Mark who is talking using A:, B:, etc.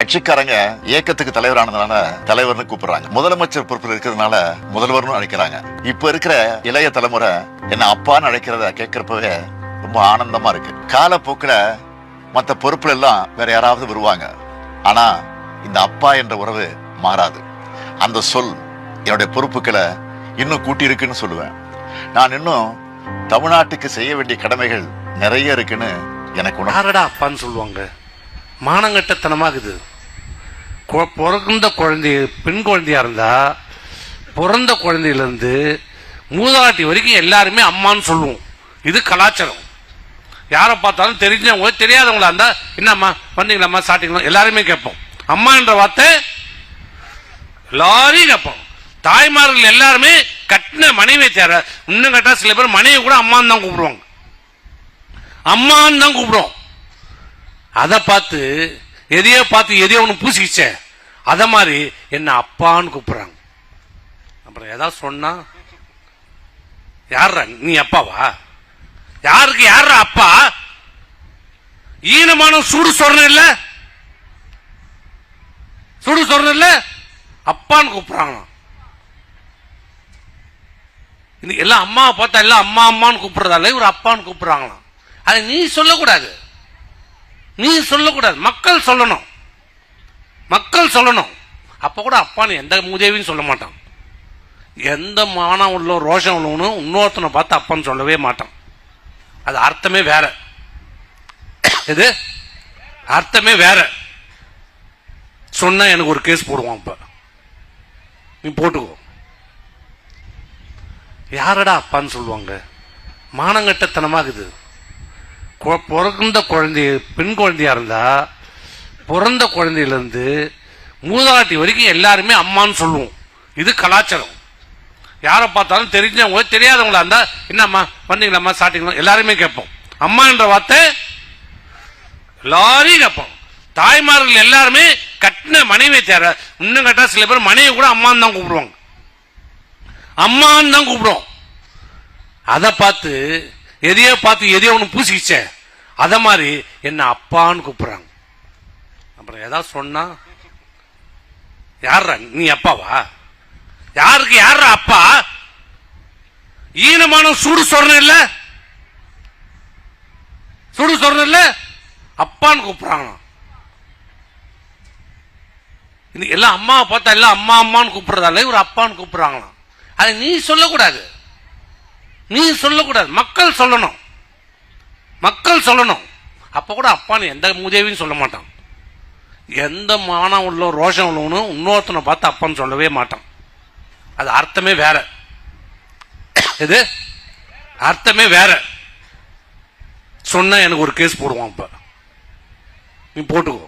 A: கட்சிக்காரங்க இயக்கத்துக்கு தலைவரானதுனால தலைவர்னு கூப்பிடுறாங்க. முதலமைச்சர் பொறுப்பில் இருக்கிறதுனால முதல்வர்னு அழைக்கிறாங்க. இப்ப இருக்கிற இளைய தலைமுறை என்ன அப்பான்னு அழைக்கிறத கேட்கிறப்பவே ரொம்ப ஆனந்தமா இருக்கு. காலப்போக்கில மற்ற பொறுப்புல எல்லாம் வேற யாராவது வருவாங்க. ஆனா இந்த அப்பா என்ற உறவு மாறாது. அந்த சொல் என்னுடைய பொறுப்புகளை இன்னும் கூட்டி இருக்குன்னு சொல்லுவேன். நான் இன்னும் தமிழ்நாட்டுக்கு செய்ய வேண்டிய கடமைகள் நிறைய இருக்குன்னு எனக்கு
B: யாரடா அப்பான்னு சொல்லுவாங்க. மானங்கட்டத்தனமாகுது. பிறந்த குழந்தை பெண் குழந்தையா இருந்தா பிறந்த குழந்தையில இருந்து மூதாட்டி வரைக்கும் எல்லாருமே அம்மான்னு சொல்லுவோம். இது கலாச்சாரம். யாரை பார்த்தாலும் தெரிஞ்சவங்க தெரியாதவங்களா இருந்தா என்னம்மா வந்தீங்களாம்மா சாப்பிட்டீங்களா எல்லாருமே கேட்போம். அம்மா என்ற வார்த்தை எல்லாரையும் கேட்போம். தாய்மார்கள் எல்லாருமே கட்டின மனைவியை தேர இன்னும் கட்டா சில பேர் மனைவி கூட அம்மான்னு தான் கூப்பிடுவாங்க. அம்மான்னு தான் கூப்பிடுவோம். அதை பார்த்து எதையோ ஒன்று பூசிக்கிச்ச அத மாதிரி என்ன அப்பான்னு கூப்பிடுறாங்க. அப்புறம் ஏதாவது சொன்னா யாரா நீ அப்பாவா? யாருக்கு யார அப்பா? ஈனமான சூடு சொரணம் இல்ல, சூடு சொரணம் இல்ல, அப்பான்னு கூப்பிடுறாங்க. எல்லாம் அம்மாவை பார்த்தா எல்லாம் அம்மா அம்மான்னு கூப்பிடுறதால இவர் அப்பான்னு கூப்பிடுறாங்களாம். அதை நீ சொல்லக்கூடாது, நீ சொல்லக்கூடாது. மக்கள் சொல்லணும், மக்கள் சொல்லணும். அப்ப கூட அப்பான்னு எந்த உதவியும் சொல்ல மாட்டான். எந்த மானம் உள்ள ரோஷம் உள்ளவனும் இன்னொருத்தனை பார்த்து அப்பான்னு சொல்லவே மாட்டான். அது அர்த்தமே வேற. இது அர்த்தமே வேற. சொன்னா எனக்கு ஒரு கேஸ் போடுவான். இப்ப நீ போட்டுக்கோ. யாரடா அப்பான்னு சொல்லுவாங்க. மானங்கட்டத்தனமாகுது. பிறந்த குழந்தை பெண் குழந்தையா இருந்தா பிறந்த குழந்தையில இருந்து மூதாட்டி வரைக்கும் எல்லாருமே அம்மான்னு சொல்லுவோம். இது கலாச்சாரம். யாரை பார்த்தாலும் தெரிஞ்சவங்க தெரியாதவங்களா இருந்தா என்னம்மா வந்தீங்களாம்மா சாப்பிட்டீங்களா எல்லாருமே கேட்போம். அம்மா என்ற வார்த்தை எல்லாரையும் கேட்போம். தாய்மார்கள் எல்லாருமே கட்டின மனைவியை தேர இன்னும் கட்டா சில பேர் மனைவி கூட அம்மான்னு தான் கூப்பிடுவாங்க. அம்மான்னு தான் கூப்பிடுவோம். அதை பார்த்து எதையோ ஒன்று பூசிக்கிச்ச அத மாதிரி என்ன அப்பான்னு கூப்பிடுறாங்க. அப்புறம் ஏதாவது சொன்னா யாரா நீ அப்பாவா? யாருக்கு யார அப்பா? ஈனமான சூடு சொரணம் இல்ல, சூடு சொரணம் இல்ல, அப்பான்னு கூப்பிடுறாங்க. எல்லாம் அம்மாவை பார்த்தா எல்லாம் அம்மா அம்மான்னு கூப்பிடுறதால இவர் அப்பான்னு கூப்பிடுறாங்களாம். அதை நீ சொல்லக்கூடாது, நீ சொல்லக்கூடாது. மக்கள் சொல்லணும், மக்கள் சொல்லணும். அப்ப கூட அப்பான்னு எந்த உதவியும் சொல்ல மாட்டான். எந்த மானம் உள்ள ரோஷம் உள்ளவனும் இன்னொருத்தனை பார்த்து அப்பான்னு சொல்லவே மாட்டான். அது அர்த்தமே வேற. இது அர்த்தமே வேற. சொன்னா எனக்கு ஒரு கேஸ் போடுவான். இப்ப நீ போட்டுக்கோ.